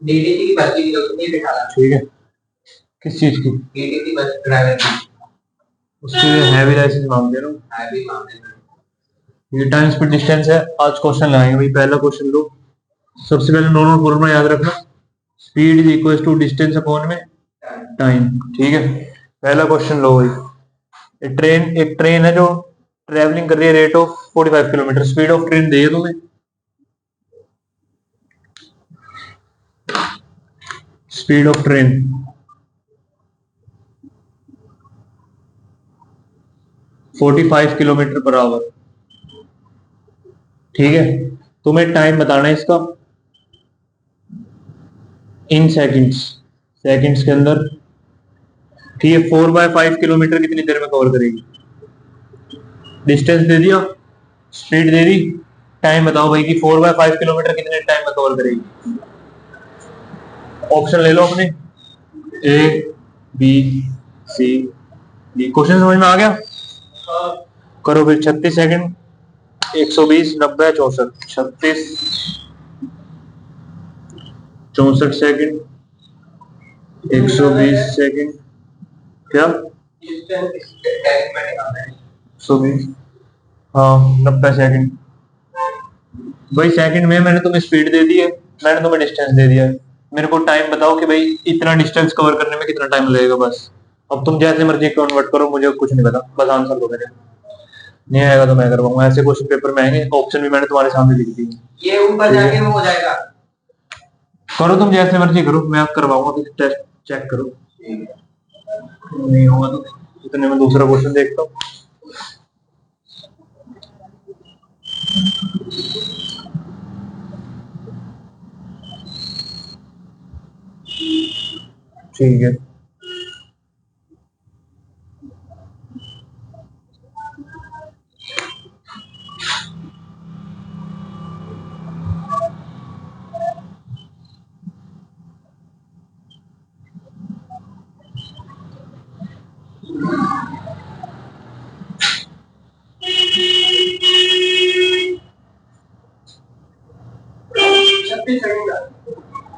DDC की भर्ती नहीं दिखा रहा। ठीक है, किस चीज की? डीडीसी बस ड्राइवर की। उसके लिए हैवी लाइसेंस मांगते हैं ना। हैवी मांगते हैं। ये टाइम स्पीड डिस्टेंस है। आज क्वेश्चन लगाएंगे भाई। पहला क्वेश्चन लो। सबसे पहले नॉर्मल फॉर्मूला याद रखना, speed is equal to distance upon में टाइम। ठीक है, पहला क्वेश्चन लो भाई। एक ट्रेन है जो ट्रेवलिंग कर रही है rate of 45 kilometre. Speed of train दे तुम्हें। Speed of train 45 kilometre per hour. ठीक है, तुम्हें टाइम बताना है इसका इन सेकंड्स, सेकंड्स के अंदर कि ये 4/5 किलोमीटर कितनी देर में कवर करेगी। डिस्टेंस दे दिया, स्पीड दे दी, टाइम बताओ भाई कि 4/5 किलोमीटर कितने टाइम में कवर करेगी। ऑप्शन ले लो अपने, A B C D. Question समझ में आ गया? करो फिर। 36 सेकंड, 120, 90, 64। 36, 64 सेकंड, 120 सेकंड, क्या 120, हाँ 90 सेकंड। भाई सेकंड में मैंने तुम्हें स्पीड दे दी है, मैंने तुम्हें डिस्टेंस दे दिया है। मेरे को टाइम बताओ कि भाई इतना डिस्टेंस कवर करने में कितना टाइम लगेगा बस। अब तुम जैसे मर्जी कन्वर्ट करो, मुझे कुछ नहीं पता, बस आंसर दो मेरे। नहीं आएगा तो मैं करवाऊंगा। ऐसे क्वेश्चन पेपर में आएंगे, ऑप्शन भी मैंने तुम्हारे सामने लिख दी। ये ऊपर जाके वो हो जाएगा। करो तुम जैसे मर्जी करो, मैं करवाऊंगा। तो टेस्ट चेक करो, नहीं होगा तो इतने में दूसरा क्वेश्चन देखता हूँ। ठीक है,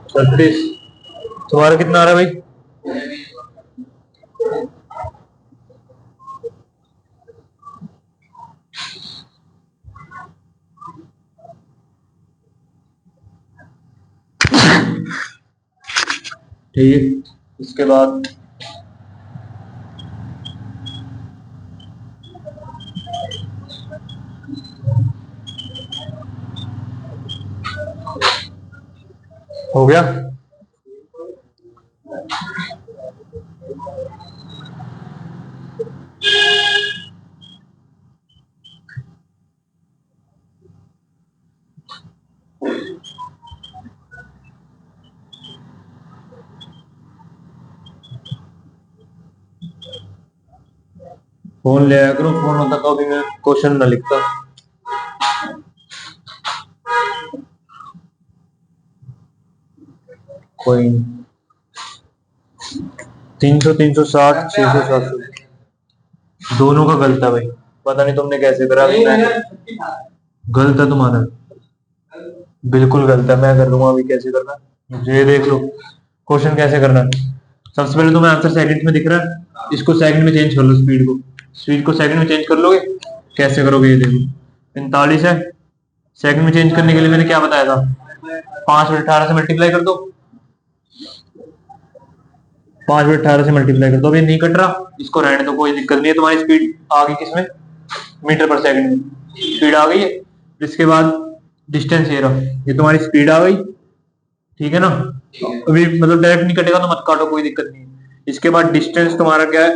छत्तीस। तुम्हारा कितना आ रहा है भाई? ठीक, इसके बाद हो गया। फोन ले आया करो, फोन होता तो अभी मैं क्वेश्चन ना लिखता। कोई 300, 360, 600, 700 दोनों का गलत है भाई। पता नहीं तुमने कैसे करा। गलत है तुम्हारा, बिल्कुल गलत है। मैं कर दूंगा अभी कैसे करना, मुझे देख लो क्वेश्चन कैसे करना है। सबसे पहले तुम्हें आंसर सेकंड में दिख रहा है, इसको सेकंड में चेंज कर लो। स्पीड को सेकंड में चेंज कर लोगे। कैसे करोगे ये देखो। 45 है, सेकंड में चेंज करने के लिए मैंने क्या बताया था, 5/18 से मल्टीप्लाई कर दो। 5/18 से मल्टीप्लाई कर दो। अभी नहीं कट रहा, इसको रहने दो, कोई दिक्कत नहीं है। तुम्हारी स्पीड आ गई किसमें, मीटर पर सेकंड में स्पीड आ गई है। इसके बाद डिस्टेंस ये रहा, ये तुम्हारी स्पीड आ गई। ठीक है ना, अभी मतलब डायरेक्ट नहीं कटेगा तो मत काटो, कोई दिक्कत नहीं है। इसके बाद डिस्टेंस तुम्हारा क्या है,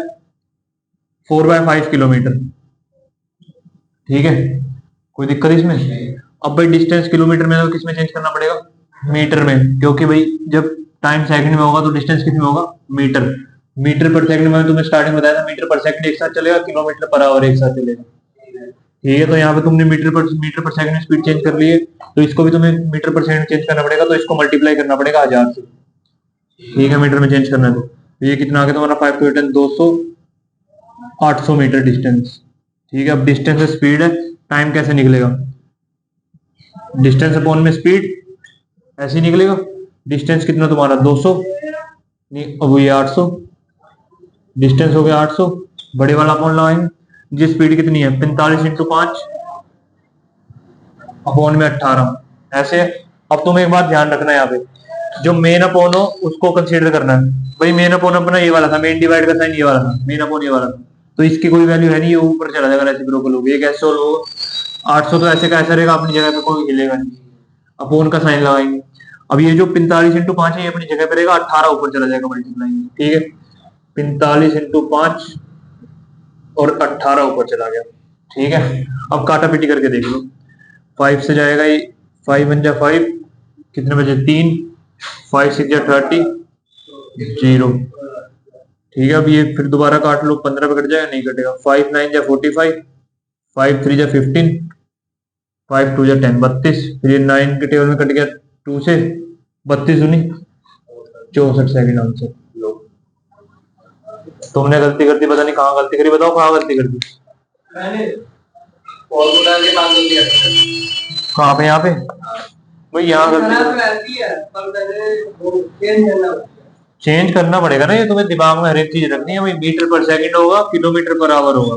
4/5 किलोमीटर। ठीक है, कोई दिक्कत इसमें? अब भाई डिस्टेंस किलोमीटर में तो किसमें चेंज करना पड़ेगा, मीटर में, क्योंकि भाई जब टाइम सेकंड में होगा तो डिस्टेंस किस में होगा, मीटर। मीटर पर सेकंड में तुम्हें स्टार्टिंग बताया था, मीटर पर सेकंड एक साथ चलेगा, किलोमीटर पर आवर एक साथ चलेगा। ठीक है, तो यहाँ पे तुमने मीटर पर सेकंड में स्पीड चेंज कर ली है, तो इसको भी तुम्हें मीटर पर सेकंड चेंज करना पड़ेगा, तो इसको मल्टीप्लाई करना पड़ेगा 1000 से। ठीक है, मीटर में चेंज करना है तो ये कितना आ गया तुम्हारा, 5 to 10, 200, 800 मीटर डिस्टेंस। ठीक है, अब डिस्टेंस से स्पीड है, टाइम कैसे निकलेगा, डिस्टेंस अपॉन में स्पीड, ऐसे ही निकलेगा। डिस्टेंस कितना तुम्हारा 200, नहीं अब ये 800, डिस्टेंस हो गया 800, बड़े वाला अपोन लगाएंगे। जी स्पीड कितनी है 45 इंटू 5 अपोन में 18, ऐसे। अब तुम एक बात ध्यान रखना यहाँ पे, जो मेन अपोन हो उसको कंसीडर करना है। भाई मेन अपोन अपना ये वाला था, मेन डिवाइड का साइन ये वाला था, मेन अपोन ये वाला था, तो इसकी कोई वैल्यू है नहीं, ये ऊपर चला जाएगा रेसिप्रोकल होगा। ये कैसे सोल्व होगा, 800 तो ऐसे का ऐसा रहेगा, अपनी जगह पे कोई हिलेगा नहीं, अपोन का साइन लगाएंगे। अब ये जो 45 इंटू 5 है ये अपनी जगह पे रहेगा, 18 ऊपर चला जाएगा मल्टीप्लाई, ठीक है। 45 इंटू 5 और 18 ऊपर चला गया, ठीक है। अब काटा पीटी करके देख लो, 5 से जाएगा ये, 5 वन जा 5, कितने बजे 3, 5 6 जा 30, 0, ठीक है। अब ये फिर दोबारा काट लो, 15 पे कट जाएगा, नहीं कटेगा। 5 9 जा 45, 5 3 जा 15, 5 2 जा 10, 32, फिर ये 9 के टेबल में कट गया 2 से, 32 दूनी 64 सेकंड आंसर। तुमने गलती कर दी, पता नहीं कहाँ गलती करी, बताओ कहाँ गलती कर दी। मैंने फॉर्मूला के बाद गलती कर दी। कहाँ पे, यहाँ पे भाई, यहाँ गलती है पर मैंने वो चेंज करना होगा। चेंज करना पड़ेगा ना, ये तुम्हें दिमाग में हर एक चीज रखनी है भाई। मीटर पर सेकंड होगा, किलोमीटर पर आवर होगा,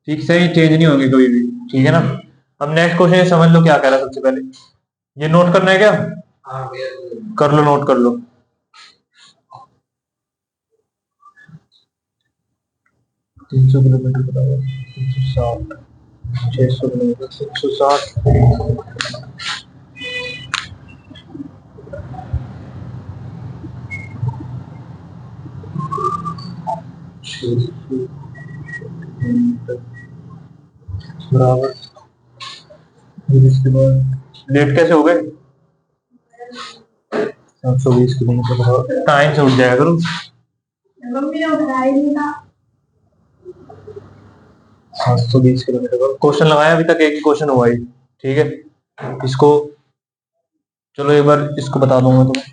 ठीक से, चेंज नहीं होंगे कभी भी, ठीक है ना। अब नेक्स्ट क्वेश्चन ये समझ लो क्या कह रहा है। सबसे पहले ये नोट करना है क्या, हाँ भैया कर लो, नोट कर लो। 300 किलोमीटर बराबर 360, 600 किलोमीटर 160, बराबर, फिर इसके बाद लेट कैसे हो गए, 720 किलोमीटर बराबर, टाइम से उठ जाएगा करो। मम्मी ने उठाया ही नहीं था। 720 किलोमीटर का क्वेश्चन लगाया, अभी तक एक ही क्वेश्चन हुआ है, ठीक है। इसको चलो एक बार इसको बता दूंगा तुम्हें।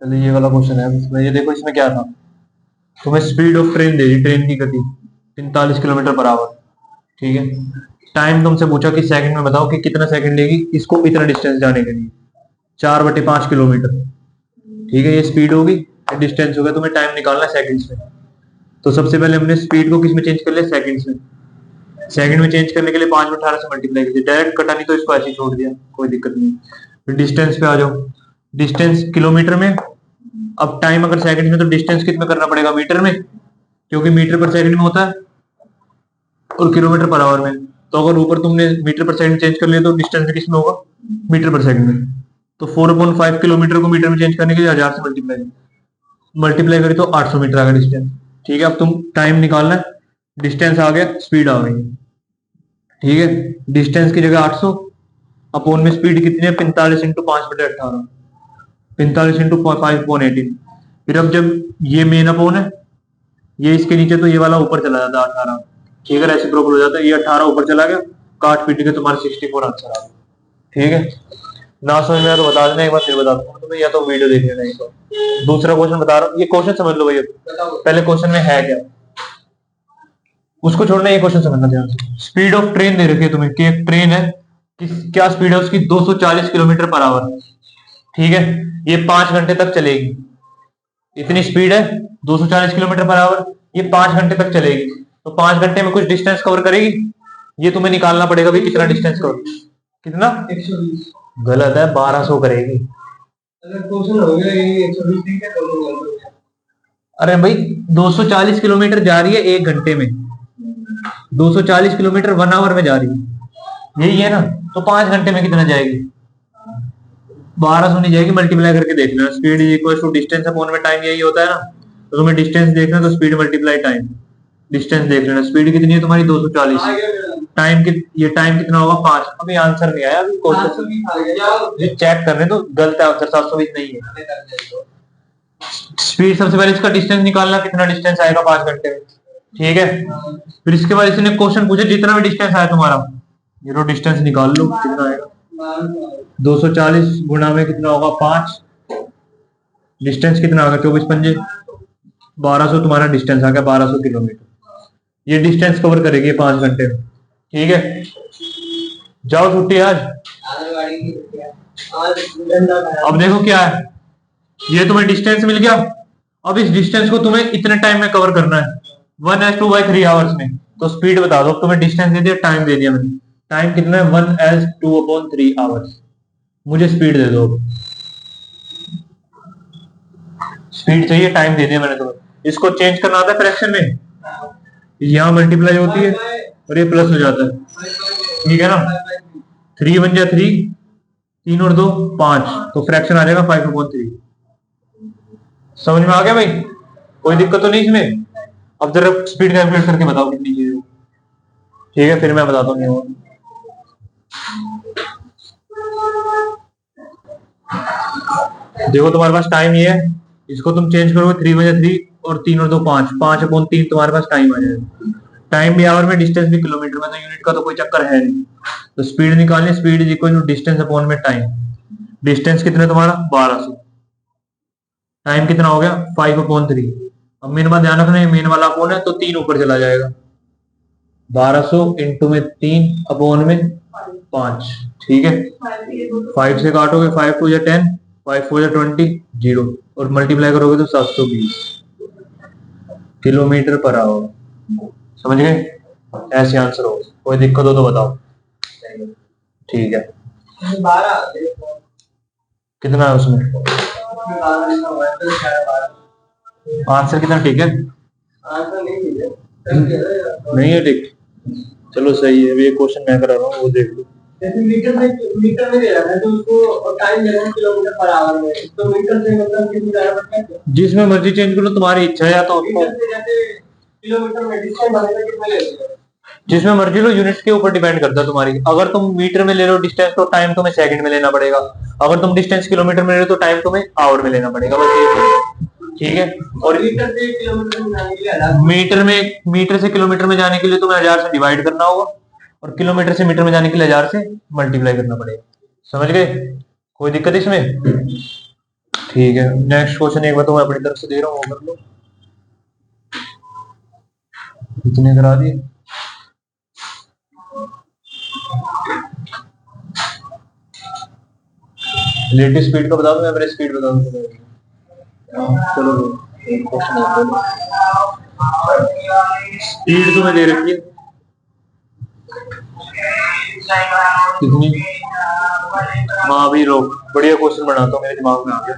पहले ये वाला क्वेश्चन है, इसमें ये देखो, इसमें क्या था, तुम्हें speed of train they the, train की गति 45 किलोमीटर पर आवर, ठीक है। टाइम तुमसे पूछा कि सेकंड में बताओ कि कितना सेकंड लेगी इसको इतना डिस्टेंस जाने के लिए, 4/5 किलोमीटर, ठीक है। ये स्पीड होगी, डिस्टेंस होगा, तुम्हें टाइम निकालना है सेकंड्स में। तो सबसे पहले हमने स्पीड को किस में चेंज कर लिया, सेकंड्स में। सेकंड में चेंज करने के लिए 5 में 18 से मल्टीप्लाई कर दिया, डायरेक्ट कटा नहीं तो इसको ऐसे ही छोड़ दिया, कोई दिक्कत नहीं। फिर डिस्टेंस पे आ जाओ, डिस्टेंस किलोमीटर में, अब टाइम अगर सेकंड में तो डिस्टेंस कितना करना पड़ेगा, मीटर में, क्योंकि मीटर पर सेकंड में होता है, और किलोमीटर पर आवर में। तो अगर ऊपर तुमने मीटर पर सेकंड चेंज कर लिया तो डिस्टेंस किस में होगा, मीटर पर सेकंड में। तो 4/5 किलोमीटर को मीटर में चेंज करने के लिए 1000 से मल्टीप्लाई करें तो 800 मीटर आ गया डिस्टेंस, ठीक है। अब तुम टाइम निकालना है, डिस्टेंस आ गया, स्पीड आ गई, ठीक है। डिस्टेंस की जगह 800, अपोन में स्पीड कितनी है 45 इंटू 5/18, 45 इंटू 5/18। फिर अब जब ये मेन अपोन है, ये इसके नीचे तो ये वाला ऊपर चला जाता है 18, ठीक है, रेसिप्रोकल हो जाता है, ये 18 ऊपर चला गया, काट पीट के तुम्हारा 64 आंसर आ गया, ठीक है। ना समझ में आया तो बता देना, एक बार फिर बता दूंगा तुम्हें, या तो वीडियो देख लेना। एक बार दूसरा क्वेश्चन बता रहा हूँ, ये क्वेश्चन समझ लो भैया, पहले क्वेश्चन में है क्या उसको छोड़ना, ये क्वेश्चन समझना ध्यान से। स्पीड ऑफ ट्रेन दे रखी है तुम्हें कि एक ट्रेन है, क्या स्पीड है उसकी 240 किलोमीटर पर आवर, ठीक है। ये 5 घंटे तक चलेगी, इतनी स्पीड है 240 किलोमीटर पर आवर, ये 5 घंटे तक चलेगी, तो 5 घंटे में कुछ डिस्टेंस कवर करेगी, ये तुम्हें निकालना पड़ेगा भाई कितना डिस्टेंस कवर, कितना, 120। गलत है, 1200 करेगी। अगर क्वेश्चन हो गया ये 120 ठीक है, दोनों गलत हो गया। अरे भाई 240 किलोमीटर जा रही है 1 घंटे में, 240 किलोमीटर 1 आवर में जा रही है, यही है ना। तो 5 घंटे में कितना जाएगी, 1200 नहीं जाएगी, मल्टीप्लाई करके देख लेना। Speed is equal to distance upon में टाइम, यही होता है ना। तो तुम्हें डिस्टेंस देखना तो स्पीड मल्टीप्लाई टाइम, डिस्टेंस देख लेना। स्पीड कितनी है तुम्हारी 240, आ गया मेरा। टाइम ये टाइम कितना होगा 5। अभी आंसर नहीं आया, अभी क्वेश्चन 720 आ गया। ये चेक कर रहे हैं तो गलत है आंसर, 720 नहीं है। स्पीड सबसे पहले इसका डिस्टेंस निकालना, कितना डिस्टेंस आएगा 5 घंटे में, ठीक है। फिर इसके बाद इसने क्वेश्चन पूछा जितना भी डिस्टेंस आया तुम्हारा, जीरो डिस्टेंस निकाल लो कितना आएगा, 240 गुणा में कितना होगा 5, डिस्टेंस कितना आ गया 24 पंजे 1200, तुम्हारा डिस्टेंस आ गया 1200 किलोमीटर। ये डिस्टेंस कवर करेगी 5 घंटे में, ठीक है। जाओ छुट्टी आज। आज गाड़ी की छुट्टी है। आज ठंडा है। अब देखो क्या है, ये तुम्हें डिस्टेंस मिल गया। अब इस डिस्टेंस को तुम्हें इतने टाइम में कवर करना है, 1/2/3 आवर्स में। तो स्पीड बता दो, तुम्हें डिस्टेंस दे दिया, टाइम दे दिया मैंने। टाइम कितना है? 1/2/3 आवर्स। मुझे स्पीड दे दो। स्पीड चाहिए, टाइम दे दिया मैंने तुम्हें। इसको चेंज करना आता है फ्रैक्शन में, यहाँ मल्टीप्लाई होती है और ये प्लस हो जाता है, ठीक है ना। 3 1 जा 3, 3 और 2 5, तो फ्रैक्शन आ जाएगा 5/3। समझ में आ गया भाई? कोई दिक्कत तो नहीं इसमें? अब जरा स्पीड कैलकुलेट करके बताओ कितनी चीज हो। ठीक है, फिर मैं बताता हूँ। देखो तुम्हारे पास टाइम ये है, इसको तुम चेंज करोगे 3 1 जा 3 और 3 और 2 5, 5/3 तुम्हारे पास टाइम आ जाएगा। टाइम भी आवर में, डिस्टेंस भी किलोमीटर में, तो यूनिट का तो कोई चक्कर है नहीं। तो स्पीड निकालनी, speed is equal to distance upon में टाइम। डिस्टेंस कितना तुम्हारा? 1200। टाइम कितना हो गया? 5/3। अब मेन बात ध्यान रखना है, मेन वाला अपॉन है तो 3 ऊपर चला जाएगा। 1200 इंटू में 3 अपॉन में 5, ठीक है। 5 से काटोगे, 5 2 या 10, 5 4 या 20, 0, और मल्टीप्लाई करोगे तो 720 किलोमीटर पर आवर। समझ गए? ऐसे आंसर हो। कोई दिक्कत हो तो बताओ। ठीक है, 12 कितना है उसमें? 12 लिखा हुआ है, तो 12 आंसर कितना? ठीक है, आंसर नहीं है, नहीं है ठीक। चलो सही है। अभी ये क्वेश्चन मैं करा रहा हूँ, वो देख लो। जैसे मीटर में दे रहा है तो उसको टाइम दे रहा है किलोमीटर पर आवर में, तो मीटर से मतलब कितनी ज्यादा पड़ता है? जिसमें मर्जी चेंज करो, तुम्हारी इच्छा है। या तो मीटर से जैसे किलोमीटर में डिस्टेंस बनेगा कितना लेते हैं? जिसमें मर्जी लो, यूनिट के ऊपर डिपेंड करता है तुम्हारी। अगर तुम मीटर में ले लो डिस्टेंस, तो टाइम तुम्हें सेकंड में लेना पड़ेगा। अगर तुम डिस्टेंस किलोमीटर में ले लो तो टाइम तुम्हें आवर में लेना पड़ेगा, बस ये। ठीक है। और मीटर से किलोमीटर में जाने के लिए अलग, मीटर से किलोमीटर में जाने के लिए तुम्हें 1000 से डिवाइड करना होगा, और किलोमीटर से मीटर में जाने के लिए 1000 से मल्टीप्लाई करना पड़ेगा। समझ गए? कोई दिक्कत इसमें? ठीक है। नेक्स्ट क्वेश्चन एक बार तो मैं अपनी तरफ से दे रहा हूँ, वो कर लो। इतने करा दिए। रिलेटिव स्पीड का बता दो, एवरेज स्पीड बता दो। चलो एक क्वेश्चन स्पीड तुम्हें दे रखी है कितनी? हाँ भी रोक, बढ़िया क्वेश्चन बनाता हूँ, मेरे दिमाग में आ गया।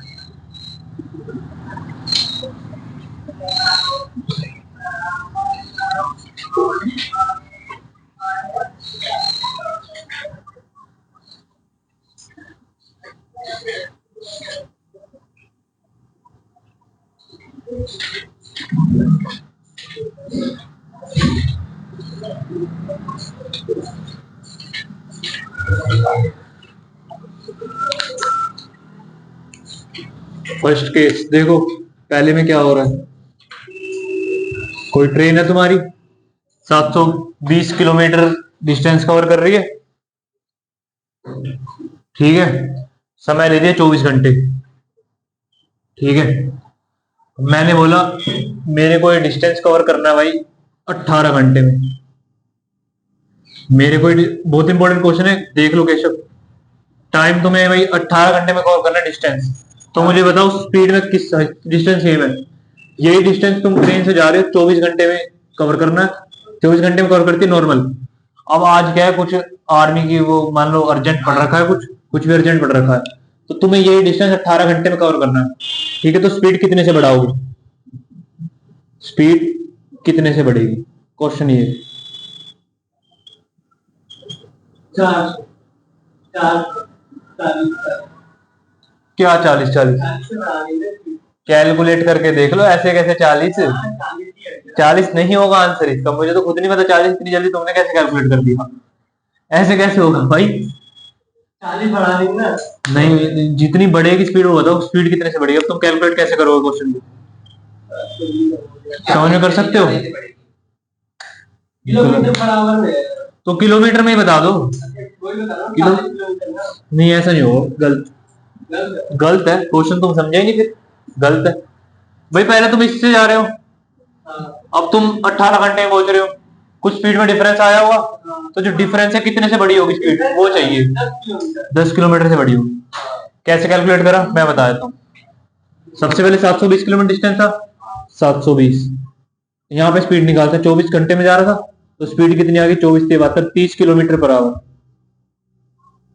फर्स्ट केस देखो, पहले में क्या हो रहा है। कोई ट्रेन है तुम्हारी, 720 किलोमीटर डिस्टेंस कवर कर रही है, ठीक है। समय ले दिया 24 घंटे, ठीक है। मैंने बोला मेरे को ये डिस्टेंस कवर करना है भाई 18 घंटे में। मेरे को बहुत इंपॉर्टेंट क्वेश्चन है, देख लो केशव। टाइम तुम्हें भाई 18 घंटे में कवर करना है डिस्टेंस, तो मुझे बताओ स्पीड में किस डिस्टेंस सेम है। यही डिस्टेंस तुम ट्रेन से जा रहे हो 24 घंटे में कवर करना है, 24 घंटे में कवर करती है नॉर्मल। अब आज क्या है, कुछ आर्मी की वो मान लो अर्जेंट पड़ रखा है, कुछ भी अर्जेंट पड़ रखा है, तो तुम्हें यही डिस्टेंस 18 घंटे में कवर करना है, ठीक है। तो स्पीड कितने से बढ़ाओगे? स्पीड कितने से बढ़ेगी? क्वेश्चन ये। 4 क्या 40? कैलकुलेट करके देख लो, ऐसे कैसे 40 नहीं होगा आंसर इसका। मुझे तो खुद नहीं पता 40 इतनी जल्दी तुमने कैसे कैलकुलेट कर दिया, ऐसे कैसे होगा भाई? 40 बढ़ा देंगे ना। नहीं, जितनी बढ़ेगी स्पीड वो बताओ, स्पीड कितने से बढ़ेगी। अब तुम कैलकुलेट कैसे करोगे क्वेश्चन को? समझ में कर सकते हो? किलोमीटर पर आवर में, तो किलोमीटर में ही बता दो। वही बता रहा हूं, किलो 40 किलोमीटर ना। नहीं, ऐसा नहीं होगा, गलत गलत है। क्वेश्चन तुम समझे ही नहीं, फिर गलत है भाई। पहले तुम इससे जा रहे हो, अब तुम 18 घंटे में पहुंच रहे हो, कुछ स्पीड में डिफरेंस आया होगा, तो जो डिफरेंस है कितने से बड़ी होगी स्पीड, वो चाहिए। 10 किलोमीटर से बड़ी होगी। कैसे कैलकुलेट करा मैं बता देता हूँ। सबसे पहले 720 किलोमीटर डिस्टेंस था, 720। यहाँ पे स्पीड निकालते हैं, 24 घंटे में जा रहा था, तो स्पीड कितनी आ गई, 24 30 किलोमीटर पर आवर,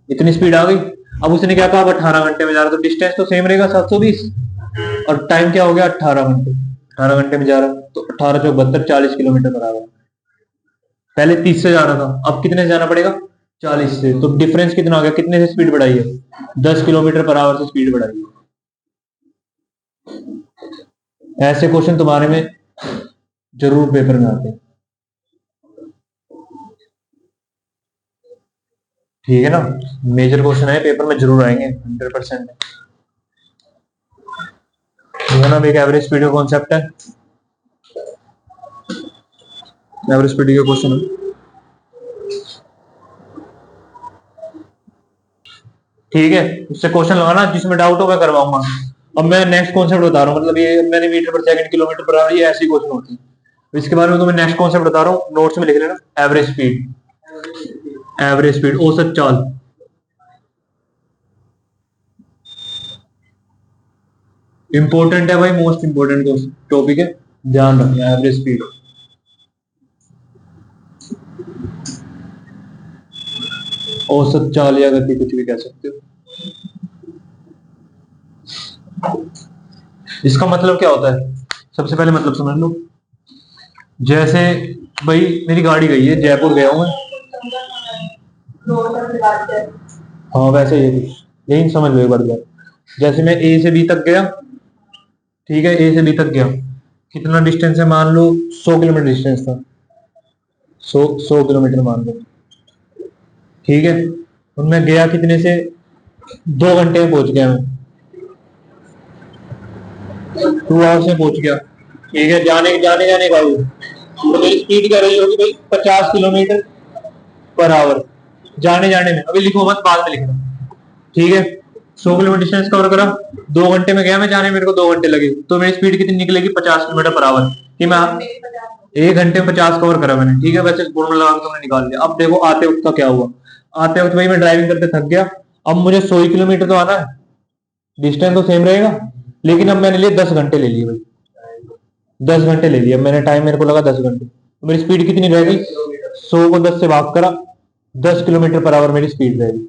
इतनी स्पीड आ गई। अब उसने क्या कहा, अब 18 घंटे में जा रहा, तो डिस्टेंस तो सेम रहेगा 720, और टाइम क्या हो गया, 18 घंटे। 18 घंटे में जा रहा, तो 18 चौक 72, 40 किलोमीटर पर आवर। पहले 30 से जा रहा था, अब कितने से जाना पड़ेगा, 40 से। तो डिफरेंस कितना आ गया, कितने से स्पीड बढ़ाई है, 10 किलोमीटर पर आवर से स्पीड बढ़ाई है। ऐसे क्वेश्चन तुम्हारे में जरूर पेपर में आते हैं, ठीक है ना। मेजर क्वेश्चन है, पेपर में जरूर आएंगे 100%। ना एक एवरेज स्पीड का कॉन्सेप्ट है, एवरेज स्पीड का क्वेश्चन है, ठीक है। उससे क्वेश्चन लगाना, जिसमें डाउट हो मैं करवाऊंगा। अब मैं नेक्स्ट कॉन्सेप्ट बता रहा हूँ, मतलब ये मैंने मीटर पर सेकंड किलोमीटर पर आवर, ये ऐसी क्वेश्चन होती है। इसके बारे में तो मैं नेक्स्ट कॉन्सेप्ट बता रहा हूँ, नोट्स में लिख लेना। एवरेज स्पीड, एवरेज स्पीड औसत चाल। इंपॉर्टेंट है भाई, मोस्ट इंपॉर्टेंट टॉपिक है, ध्यान रखना। एवरेज स्पीड, औसत चाल या गति, कुछ भी कह सकते हो। इसका मतलब क्या होता है, सबसे पहले मतलब समझ लो। जैसे भाई मेरी गाड़ी गई है, जयपुर गया हूं मैं, हाँ वैसे ये कुछ, लेकिन समझ लो एक बार। जैसे मैं ए से बी तक गया, ठीक है, ए से बी तक गया, कितना डिस्टेंस है, मान लो 100 किलोमीटर डिस्टेंस था, 100 किलोमीटर मान लो, ठीक है। और मैं गया कितने से, 2 घंटे में पहुंच गया मैं, 2 आवर्स में पहुंच गया, ठीक है। जाने जाने जाने का तो मेरी स्पीड क्या रही होगी भाई, 50 किलोमीटर पर आवर, जाने जाने में। अभी लिखो मत, बाद में लिखना, ठीक है। 100 किलोमीटर डिस्टेंस कवर करा, 2 घंटे में गया मैं, जाने मेरे को 2 घंटे लगे, तो मेरी स्पीड कितनी निकलेगी, 50 किलोमीटर पर आवर। कि मैं 1 घंटे में 50 कवर करा मैंने, ठीक है। वैसे फॉर्मूला लगा के तुमने निकाल लिया। अब देखो आते वक्त का क्या हुआ, आते वक्त भाई मैं ड्राइविंग करते थक गया, अब मुझे 100 किलोमीटर तो आना है, डिस्टेंस तो सेम रहेगा, लेकिन अब मैंने लिए 10 घंटे ले लिए भाई, 10 घंटे ले लिया मैंने, टाइम मेरे को लगा 10 घंटे, तो मेरी स्पीड कितनी रहेगी, 100 को 10 से भाग करा, 10 किलोमीटर पर आवर मेरी स्पीड रहेगी,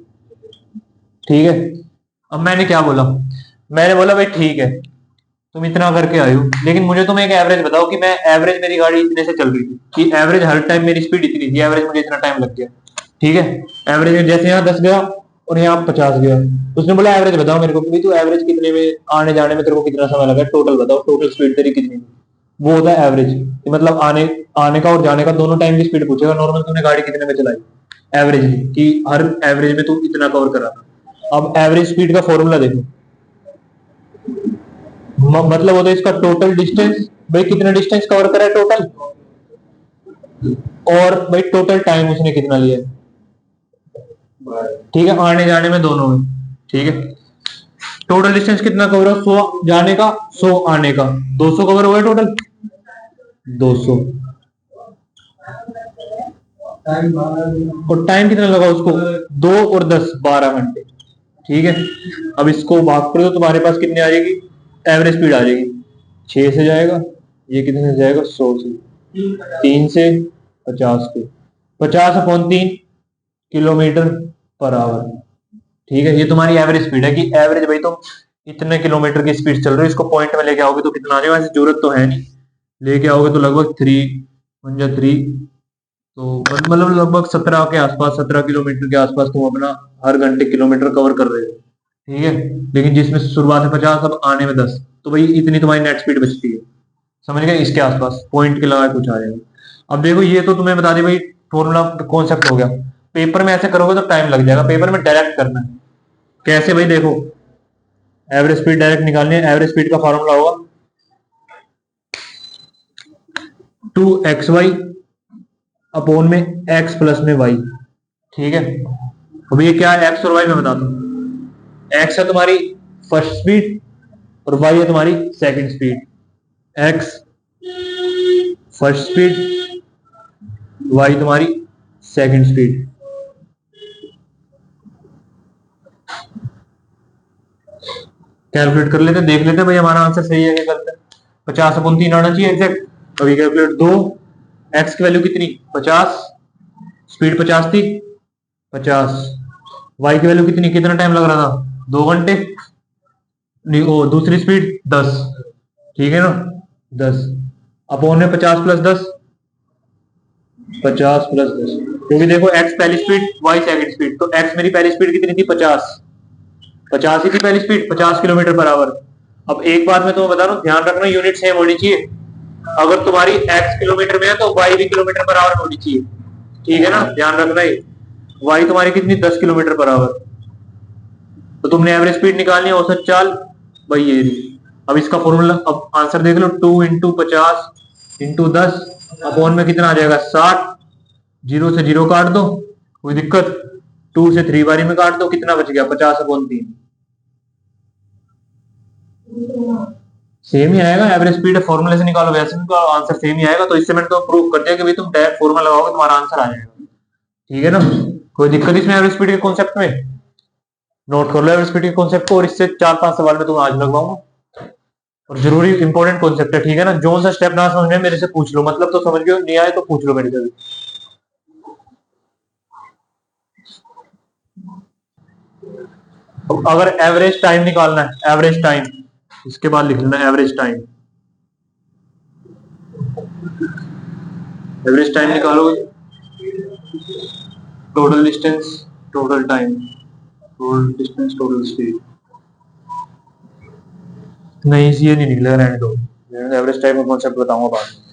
ठीक है। अब मैंने क्या बोला, मैंने बोला भाई ठीक है, तुम इतना करके आए हो, लेकिन मुझे तुम एक एवरेज बताओ कि मैं एवरेज, मेरी गाड़ी इतने से चल रही थी, कि एवरेज हर टाइम मेरी स्पीड इतनी थी, एवरेज मुझे इतना टाइम लग गया, ठीक है। एवरेज जैसे यहाँ 10 गया और यहाँ 50 गया, उसने बोला एवरेज बताओ मेरे को, कि तू एवरेज कितने में आने जाने में तेरे को कितना समय लगा, टोटल बताओ, टोटल स्पीड तेरी कितनी थी। वो होता है एवरेज, मतलब आने आने का और जाने का दोनों टाइम की स्पीड पूछेगा, नॉर्मल तूने गाड़ी कितने में चलाई एवरेज, कि हर एवरेज में तू इतना कवर करा था। अब एवरेज स्पीड का फॉर्मूला देखो, मतलब होता है इसका टोटल डिस्टेंस, भाई कितना डिस्टेंस कवर करा है टोटल, और भाई टोटल टाइम उसने कितना लिया है, ठीक है, आने जाने में दोनों में, ठीक है। टोटल डिस्टेंस कितना कवर है, 100 जाने का, 100 आने का, 200 कवर हो गया टोटल, 200। और टाइम कितना लगा उसको, 2 और 10 12 घंटे, ठीक है। अब इसको भाग कर दो, तुम्हारे पास कितनी आ जाएगी, एवरेज स्पीड आ जाएगी, 6 से जाएगा, ये कितने से जाएगा, 100 से, 3 से 50 पे, 50/3 किलोमीटर पर आवर, ठीक है। ये तुम्हारी एवरेज स्पीड है, कि एवरेज भाई तुम इतने किलोमीटर की स्पीड चल रहे हो, इसको पॉइंट में लेके आओगे तो कितना आ जाएगा, ऐसी जरूरत तो है नहीं, लेके आओगे तो लगभग 3 तो मतलब लगभग 17 के आसपास, 17 किलोमीटर के आसपास तुम अपना हर घंटे किलोमीटर कवर कर रहे हो, ठीक है। लेकिन जिसमें शुरुआत है 50, अब आने में 10, तो भाई इतनी तुम्हारी नेट स्पीड बचती है, समझ गए, इसके आसपास पॉइंट के लगा कुछ आ जाएगा। अब देखो ये तो तुम्हें बता दे भाई, फॉर्मूला कॉन्सेप्ट हो गया। पेपर में ऐसे करोगे तो टाइम लग जाएगा, पेपर में डायरेक्ट करना है। कैसे भाई, देखो एवरेज स्पीड डायरेक्ट निकालनी है, एवरेज स्पीड का फॉर्मूला होगा 2xy अपॉन में x प्लस में y, ठीक है। अब ये क्या है, x और y मैं बताता हूं। x है तुम्हारी फर्स्ट स्पीड और y है तुम्हारी second speed, x first speed, y तुम्हारी सेकंड स्पीड। कैलकुलेट कर लेते, देख लेते भाई हमारा आंसर सही है क्या गलत है। 50/3 आना चाहिए एग्जैक्ट। अभी कैलकुलेट 2, एक्स की वैल्यू कितनी 50, स्पीड 50 थी 50, वाई की वैल्यू कितनी, कितना टाइम लग रहा था 2 घंटे, नहीं ओ दूसरी स्पीड 10, ठीक है ना 10 अपॉन में 50 + 10, 50 + 10, क्योंकि देखो x पहली स्पीड y सेकंड स्पीड, तो x मेरी पहली स्पीड कितनी थी 50 ही थी पहली स्पीड 50 किलोमीटर पर आवर। अब एक बात मैं तुम्हें बता रहा हूँ, ध्यान रखना यूनिट सेम होनी चाहिए। अगर तुम्हारी x किलोमीटर में है तो y भी किलोमीटर पर आवर होनी चाहिए, ठीक है ना, ध्यान रखना ही। y तुम्हारी कितनी 10 किलोमीटर पर आवर, तो तुमने एवरेज स्पीड निकालनी है औसत चाल भाई ये रही। अब इसका फॉर्मूला, अब आंसर देख लो 2 × 50 × 10 अपॉन में कितना आ जाएगा 60, 0 से 0 काट दो कोई दिक्कत, 2 से 3 बारी में काट दो, कितना बच गया 50/3। सेम ही आएगा, एवरेज स्पीड फॉर्मूले से निकालो वैसे भी आंसर सेम ही आएगा। तो इससे मैंने तो प्रूव कर दिया कि भाई तुम डायरेक्ट फॉर्मूला लगाओगे तुम्हारा आंसर आ जाएगा, ठीक है ना। कोई दिक्कत इसमें एवरेज स्पीड के कॉन्सेप्ट में, नोट कर लो एवरेज स्पीड के कॉन्सेप्ट को, और इससे 4-5 सवाल में तुम आज लगवाऊंगा, और जरूरी इंपॉर्टेंट कॉन्सेप्ट है, ठीक है ना। जो सा स्टेप ना समझ में मेरे से पूछ लो, मतलब तो समझ गए, नहीं आए तो पूछ लो मेरे से भी। अगर एवरेज टाइम निकालना है, एवरेज टाइम इसके बाद लिख लेना एवरेज टाइम, एवरेज टाइम निकालोगे total distance, total time, total distance, total speed, नहीं ये नहीं निकलेगा, रहने दो, एवरेज टाइम का कॉन्सेप्ट बताऊंगा बाद में।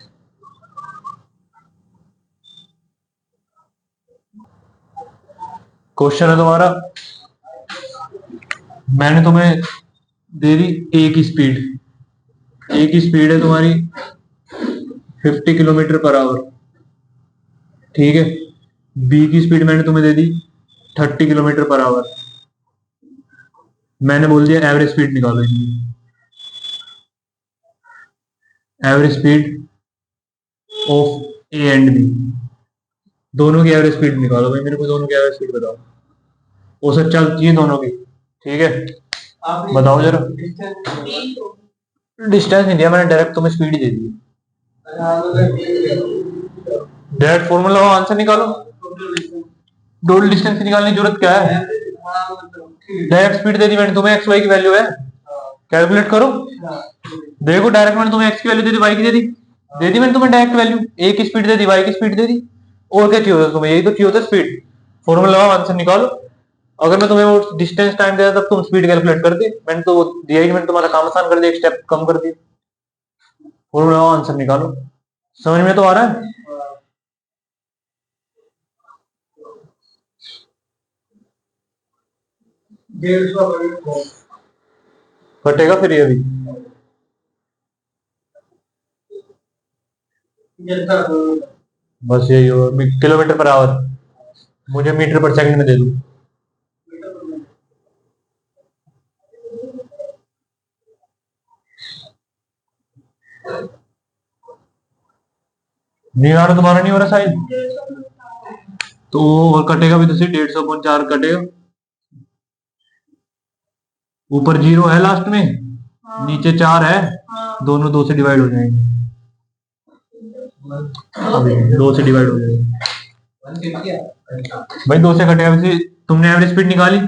क्वेश्चन है तुम्हारा, मैंने तुम्हें दे दी ए की स्पीड, ए की स्पीड है तुम्हारी 50 किलोमीटर पर आवर, ठीक है। बी की स्पीड मैंने तुम्हें दे दी 30 किलोमीटर पर आवर, मैंने बोल दिया एवरेज स्पीड निकालो इनकी, average speed of A and B, दोनों की एवरेज स्पीड निकालो भाई, मेरे को दोनों की एवरेज स्पीड बताओ, औसत चल चाहिए दोनों की, ठीक है। बताओ जरा, डिस्टेंस नहीं दिया मैंने, डायरेक्ट तुम्हें स्पीड ही दे दी, डायरेक्ट फॉर्मूला लगाओ आंसर निकालो। टोटल डिस्टेंस निकालने की जरूरत क्या है, डायरेक्ट स्पीड दे दी मैंने तुम्हें, एक्स वाई की वैल्यू है, कैलकुलेट करो। देखो डायरेक्ट मैंने तुम्हें एक्स की वैल्यू दे दी, वाई की दे दी मैंने तुम्हें डायरेक्ट वैल्यू, ए की स्पीड दे दी, वाई की स्पीड दे दी, और क्या चाहिए होता तुम्हें, यही तो चाहिए होता स्पीड। फॉर्मूला लगाओ आंसर निकालो। अगर मैं तुम्हें वो डिस्टेंस टाइम देता तब तुम स्पीड कैलकुलेट कर दे, मैंने तो दिया ही, मैंने तुम्हारा काम आसान कर दिया, एक स्टेप कम कर दिया। फॉर्मूला लगाओ आंसर निकालो, समझ में तो आ रहा है। कटेगा फिर ये भी, बस यही हो, किलोमीटर पर आवर मुझे मीटर पर सेकंड में दे दो, नहीं आ रहा तुम्हारा, नहीं हो रहा साइज तो, और कटेगा भी तो सही, 150/4 कटेगा, ऊपर 0 है लास्ट में, नीचे 4 है, दोनों 2 से डिवाइड हो जाएंगे, अभी 2 से डिवाइड हो जाएंगे भाई, 2 से कटेगा वैसे। तुमने एवरेज स्पीड निकाली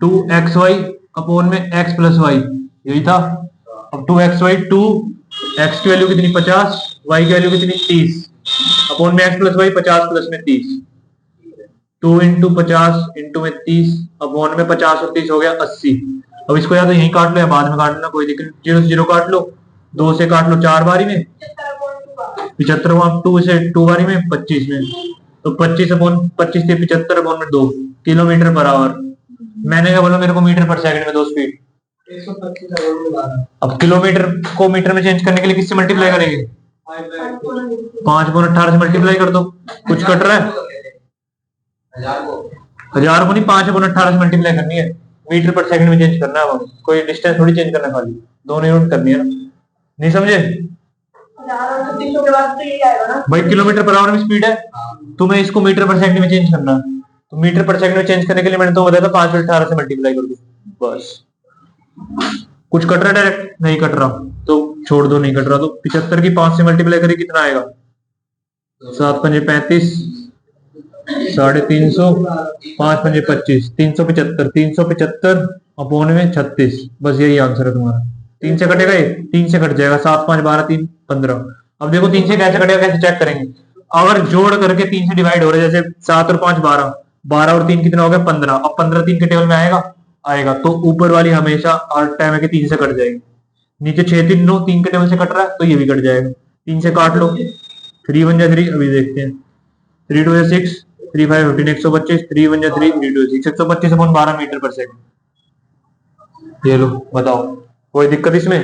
2xy अपॉन में x + y, यही था। अब 2xy, 2 x की वैल्यू कितनी 50, y की वैल्यू कितनी 30, अपॉन में x + y 50 प्लस में 30, 2 × 50 × में 30 अपॉन में 50 और 30 हो गया 80। अब इसको या तो यहीं काट लो या बाद में काट लेना, कोई दिक्कत, 0 से 0 काट लो, 2 से काट लो 4 बारी में, 75, 2 से 2 बारी में 25 में, तो 25 से 75/2 किलोमीटर पर आवर। मैंने क्या बोला, मेरे को मीटर पर सेकंड में दो स्पीड, 125। अब किलोमीटर को मीटर में चेंज करने के लिए किससे मल्टीप्लाई करेंगे, 5/18 से मल्टीप्लाई कर दो, कुछ कट रहा है, 1000 को नहीं 5/18 से मल्टीप्लाई करनी है, मीटर पर सेकंड में चेंज करना है, कोई डिस्टेंस थोड़ी चेंज करना, खाली दोनों यूनिट करनी है ना, नहीं समझे भाई। किलोमीटर पर आवर में स्पीड है, तुम्हें इसको मीटर पर सेकंड में चेंज करना है, तो मीटर पर सेकंड में चेंज करने के लिए मैंने तो बताया था 5/18 से मल्टीप्लाई कर दो बस। कुछ कट रहा है डायरेक्ट? नहीं कट रहा, तो छोड़ दो, नहीं कट रहा। तो 75 की 5 से मल्टीप्लाई करें कितना आएगा? 7 पंजे 35, 350, 5 पंजे 25, 375, 375 अपोन में 36। बस यही आंसर है तुम्हारा। 3 से कटेगा, ये 3 से कट जाएगा, 7 5 12, 3 15। अब देखो 3 से कैसे कटेगा, कैसे चेक करेंगे? अगर जोड़ करके 3 से डिवाइड हो रहा है, जैसे 7 और 5 12, 12 और 3 कितना हो गया? 15। अब 15 3 के टेबल में आएगा, आएगा। तो ऊपर वाली हमेशा हर टाइम है कि 3 से कट जाएगी। नीचे 6 3 9, 3 के टेबल से कट रहा है तो ये भी कट जाएगा। 3 से काट लो, 3 1 जा 3। अभी देखते हैं, 3 2 6, 3 5 15, 125, 3 1 जा 3, 3 2 6, 125 अपॉन 12 मीटर पर सेकंड। ये लो, बताओ कोई दिक्कत इसमें?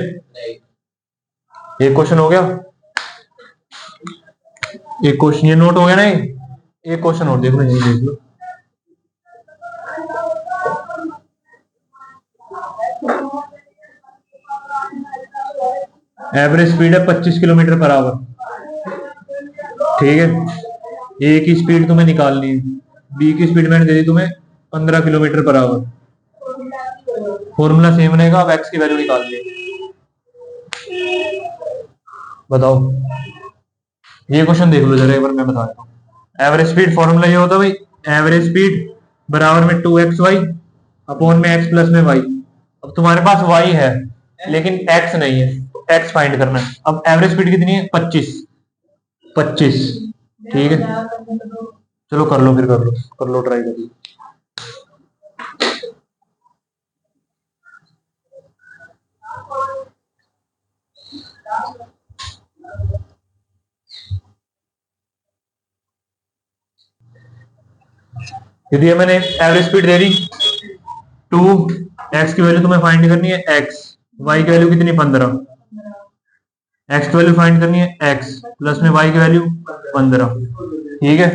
एक क्वेश्चन हो गया, एक क्वेश्चन ये नोट हो गया। नहीं, एक क्वेश्चन और देख लो, यही देख लो। एवरेज स्पीड है 25 किलोमीटर पर आवर। ठीक है, ए की स्पीड तुम्हें निकालनी है, बी की स्पीड मैंने दे दी तुम्हें 15 kilometre per our. Formula same रहेगा, अब एक्स की वैल्यू निकाल दी। बताओ, ये क्वेश्चन देख लो जरा एक बार, मैं बता देता हूँ। एवरेज स्पीड फॉर्मूला ये होता है भाई, एवरेज स्पीड बराबर में 2xy अपॉन में x प्लस में y। अब तुम्हारे पास y है लेकिन x नहीं है, तो x फाइंड करना है। अब एवरेज स्पीड कितनी है? 25। ठीक है, चलो कर लो, फिर कर लो ट्राई कर लो। यदि मैंने एवरेज स्पीड दे दी 2, x की वैल्यू तुम्हें फाइंड करनी है x, y की वैल्यू कितनी? 15। x की वैल्यू फाइंड करनी है x प्लस में y की वैल्यू 15। ठीक है,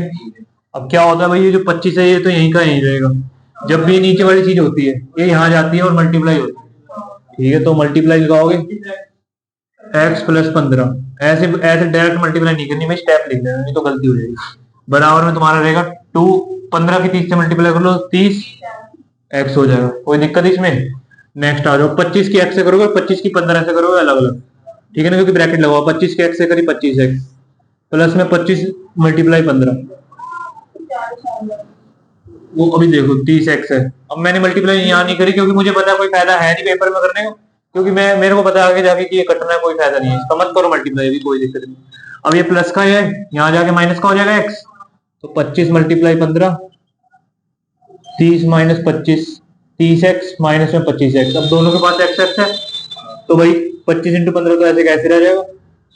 अब क्या होता है भाई, ये जो 25 है ये तो यहीं का यहीं रहेगा। जब भी नीचे वाली चीज होती है ये यहाँ जाती है और मल्टीप्लाई होती है। ठीक है, तो मल्टीप्लाई लगाओगे x प्लस 15। ऐसे ऐसे डायरेक्ट मल्टीप्लाई नहीं करनी, मैं स्टेप लिख देना, नहीं तो गलती हो जाएगी। बराबर में तुम्हारा रहेगा 2, 15 की 30 से मल्टीप्लाई कर लो, 30 x हो जाएगा। कोई दिक्कत इसमें? नेक्स्ट आ जाओ, 25 की x से करोगे, 25 की 15 से करोगे, अलग अलग। ठीक है ना, क्योंकि ब्रैकेट लगाओ, 25 के x से करी 25x प्लस में 25 मल्टीप्लाई 15, वो अभी देखो 30x है। अब मैंने मल्टीप्लाई यहाँ नहीं करी क्योंकि मुझे पता है कोई फायदा है नहीं पेपर में करने का, क्योंकि मेरे को पता है आगे जाके कि ये कटना है, कोई फायदा नहीं है इसका, मत करो मल्टीप्लाई भी, कोई दिक्कत नहीं। अब ये प्लस का है, यहाँ जाके माइनस का हो जाएगा x, तो 25 मल्टीप्लाई 15, 30 माइनस 25, 30x माइनस में 25x। अब दोनों के पास x है, तो भाई 25 इंटू 15 तो ऐसे कैसे रह जाएगा?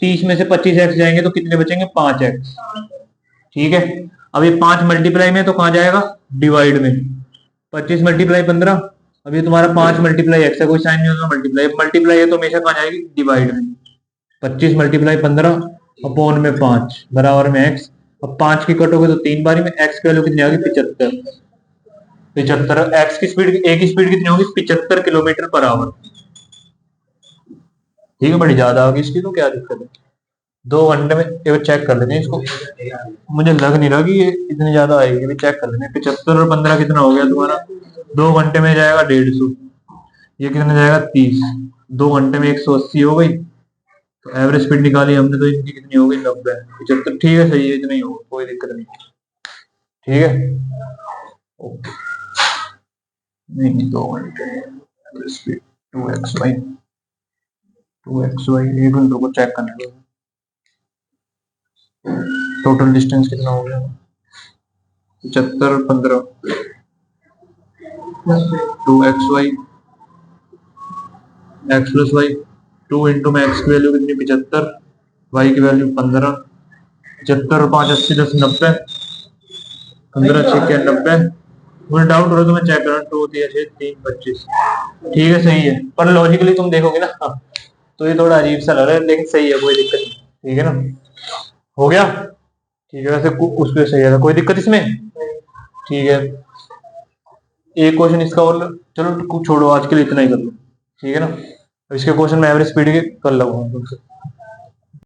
30 में से 25x जाएंगे तो कितने बचेंगे? 5x। ठीक है, अब ये 5 मल्टीप्लाई में तो कहां जाएगा? डिवाइड में। 25 मल्टीप्लाई 15, अब ये तुम्हारा 5 मल्टीप्लाई x है, कोई साइन नहीं होगा, मल्टीप्लाई मल्टीप्लाई है तो हमेशा कहां जाएगी? डिवाइड में। 25 मल्टीप्लाई 15 अपॉन में 5 बराबर में x। अब 5 की कटोगे तो 3 बारी में, x की वैल्यू कितनी आ गई? 75। x की स्पीड, a की स्पीड कितनी होगी? 75 किलोमीटर पर आवर। ठीक है, बड़ी ज्यादा आ गई इसकी, तो क्या दिक्कत है? 2 घंटे में एक बार चेक कर लेते हैं इसको, मुझे लग नहीं रहा कि ये इतनी ज्यादा आएगी, अभी चेक कर लेते हैं। 75 और 15 कितना हो गया तुम्हारा? 2 घंटे में जाएगा 150, ये कितने जाएगा? 30। 2 घंटे में 180 हो गई, तो एवरेज स्पीड निकाली हमने, तो इनकी कितनी हो गई? 90। 75, ठीक है, सही है, इतना ही होगा, कोई दिक्कत नहीं। ठीक है, ओके। नहीं 2 घंटे एवरेज स्पीड 2xy 1 घंटे को चेक करने दो। टोटल डिस्टेंस कितना हो गया? 75 15 2xy x plus Y 2 into में x की वैल्यू कितनी? 75, y की वैल्यू 15। 75 और 5 80 10 90, 15 6 90। मुझे डाउट हो रहा है तो मैं चेक कर रहा हूँ, 2 3 6 3 25। ठीक है, सही है, पर लॉजिकली तुम देखोगे ना तो ये थोड़ा अजीब सा लग रहा है, लेकिन सही है, कोई दिक्कत नहीं। ठीक है ना, हो गया? ठीक है, वैसे उस पर सही है, कोई दिक्कत इसमें? ठीक है, एक क्वेश्चन इसका और, चलो छोड़ो आज के लिए इतना ही कर लो। ठीक है ना, इसके क्वेश्चन में एवरेज स्पीड के कर लूंगा तुमसे।